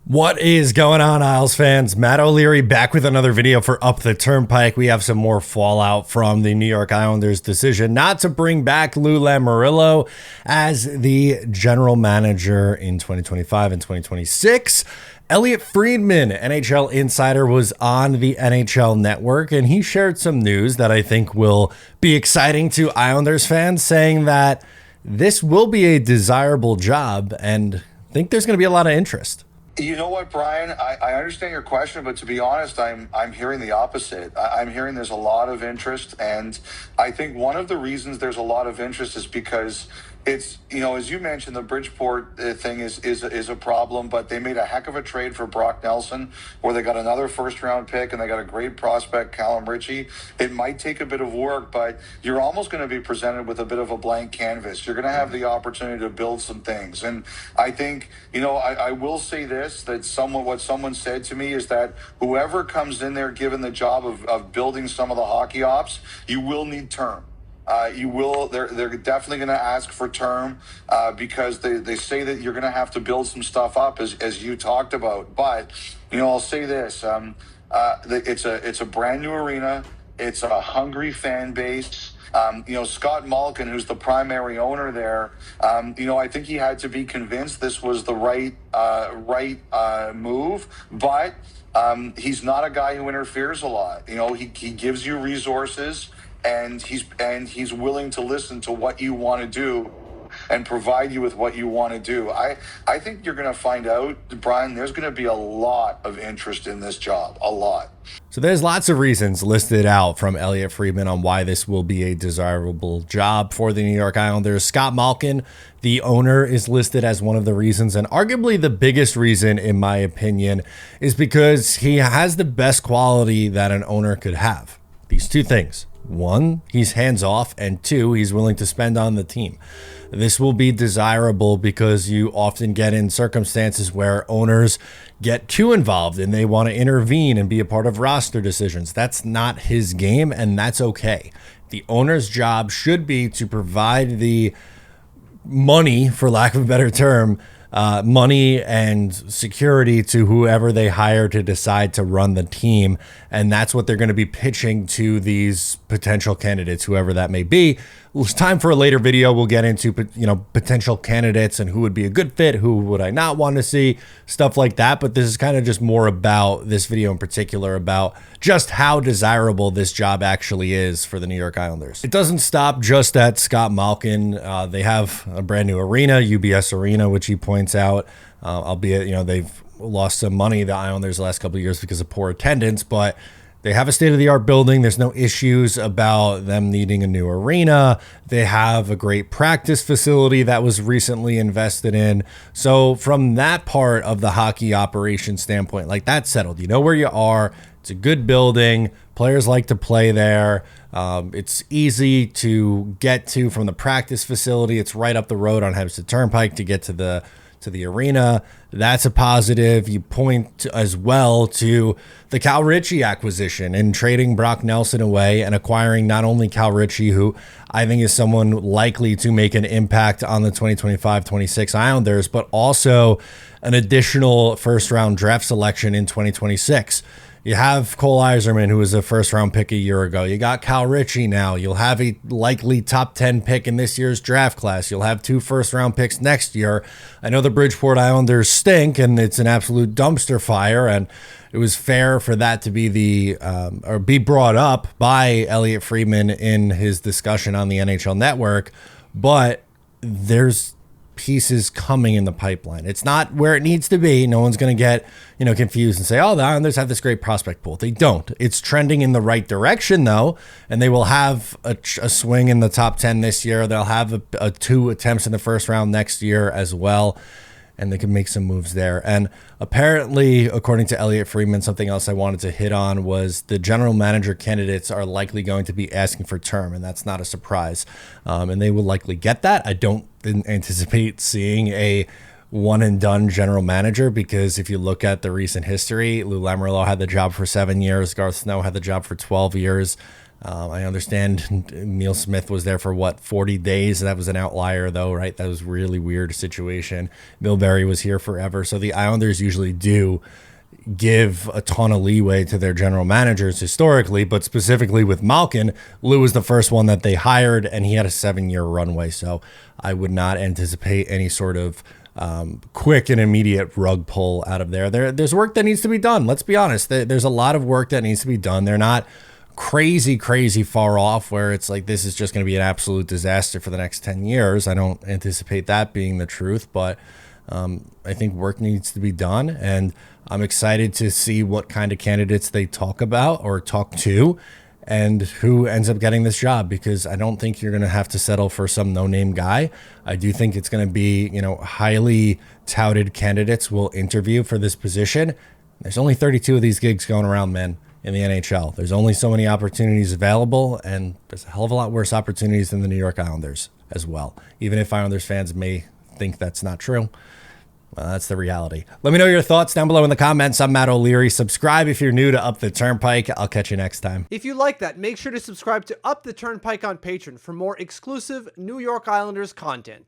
What is going on, Isles fans? Matt O'Leary back with another video for Up the Turnpike. We have some more fallout from the New York Islanders' decision not to bring back Lou Lamoriello as the general manager in 2025 and 2026. Elliotte Friedman, NHL Insider, was on the NHL Network, and he shared some news that I think will be exciting to Islanders fans, saying that this will be a desirable job, and I think there's going to be a lot of interest. You know what, Brian? I understand your question, but to be honest, I'm hearing the opposite. I'm hearing there's a lot of interest, and I think one of the reasons there's a lot of interest is because it's, you know, as you mentioned, the Bridgeport thing is a problem, but they made a heck of a trade for Brock Nelson, where they got another first-round pick, and they got a great prospect, Callum Ritchie. It might take a bit of work, but you're almost going to be presented with a bit of a blank canvas. You're going to have the opportunity to build some things, and I think, you know, I will say this, that what someone said to me is that whoever comes in there given the job of building some of the hockey ops, you will need term. They're definitely going to ask for term because they say that you're going to have to build some stuff up as you talked about. But, you know, I'll say this, it's a brand new arena. It's a hungry fan base. You know, Scott Malkin, who's the primary owner there, you know, I think he had to be convinced this was the right move, but he's not a guy who interferes a lot. You know, he gives you resources, and he's willing to listen to what you want to do and provide you with what you want to do. I think you're going to find out, Brian, there's going to be a lot of interest in this job, a lot. So there's lots of reasons listed out from Elliotte Friedman on why this will be a desirable job for the New York Islanders. Scott Malkin, the owner, is listed as one of the reasons, and arguably the biggest reason, in my opinion, is because he has the best quality that an owner could have. These two things. One, he's hands-off, and two, he's willing to spend on the team. This will be desirable because you often get in circumstances where owners get too involved and they want to intervene and be a part of roster decisions. That's not his game, and that's okay. The owner's job should be to provide the money, for lack of a better term, money and security to whoever they hire to decide to run the team. And that's what they're going to be pitching to these potential candidates, whoever that may be. It's time for a later video. We'll get into, you know, potential candidates and who would be a good fit, who would I not want to see, stuff like that. But this is kind of just more about this video in particular, about just how desirable this job actually is for the New York Islanders. It doesn't stop just at Scott Malkin. They have a brand new arena, UBS Arena, which he points out, albeit, you know, they've lost some money, the Islanders, the last couple of years because of poor attendance, but they have a state-of-the-art building. There's no issues about them needing a new arena. They have a great practice facility that was recently invested in. So from that part of the hockey operation standpoint, like, that's settled. You know where you are. It's a good building. Players like to play there. It's easy to get to from the practice facility. It's right up the road on Hempstead Turnpike to get to the arena. That's a positive. You point as well to the Cal Ritchie acquisition and trading Brock Nelson away and acquiring not only Cal Ritchie, who I think is someone likely to make an impact on the 2025-26 Islanders, but also an additional first-round draft selection in 2026. You have Cole Eiserman, who was a first-round pick a year ago. You got Cal Ritchie now. You'll have a likely top 10 pick in this year's draft class. You'll have 2 first-round picks next year. I know the Bridgeport Islanders stink, and it's an absolute dumpster fire, and it was fair for that to be be brought up by Elliotte Friedman in his discussion on the NHL Network. But there's pieces coming in the pipeline. It's not where it needs to be. No one's going to get, you know, confused and say, oh, the Islanders have this great prospect pool. They don't. It's trending in the right direction, though, and they will have a swing in the top 10 this year. They'll have 2 attempts in the first round next year as well, and they can make some moves there. And apparently, according to Elliotte Friedman, something else I wanted to hit on was the general manager candidates are likely going to be asking for term, and that's not a surprise. And they will likely get that. I don't anticipate seeing a one-and-done general manager, because if you look at the recent history, Lou Lamoriello had the job for 7 years. Garth Snow had the job for 12 years. I understand Neil Smith was there for 40 days. That was an outlier though, right? That was a really weird situation. Milbury was here forever. So the Islanders usually do give a ton of leeway to their general managers historically, but specifically with Malkin, Lou was the first one that they hired and he had a 7-year runway. So I would not anticipate any sort of quick and immediate rug pull out of there. There's work that needs to be done. Let's be honest. There's a lot of work that needs to be done. They're not crazy far off where it's like this is just going to be an absolute disaster for the next 10 years. I don't anticipate that being the truth, but I think work needs to be done, and I'm excited to see what kind of candidates they talk about or talk to and who ends up getting this job, because I don't think you're going to have to settle for some no-name guy. I do think it's going to be, highly touted candidates will interview for this position. There's only 32 of these gigs going around, man, in the NHL. There's only so many opportunities available, and there's a hell of a lot worse opportunities than the New York Islanders as well. Even if Islanders fans may think that's not true, that's the reality. Let me know your thoughts down below in the comments. I'm Matt O'Leary. Subscribe if you're new to Up the Turnpike. I'll catch you next time. If you like that, make sure to subscribe to Up the Turnpike on Patreon for more exclusive New York Islanders content.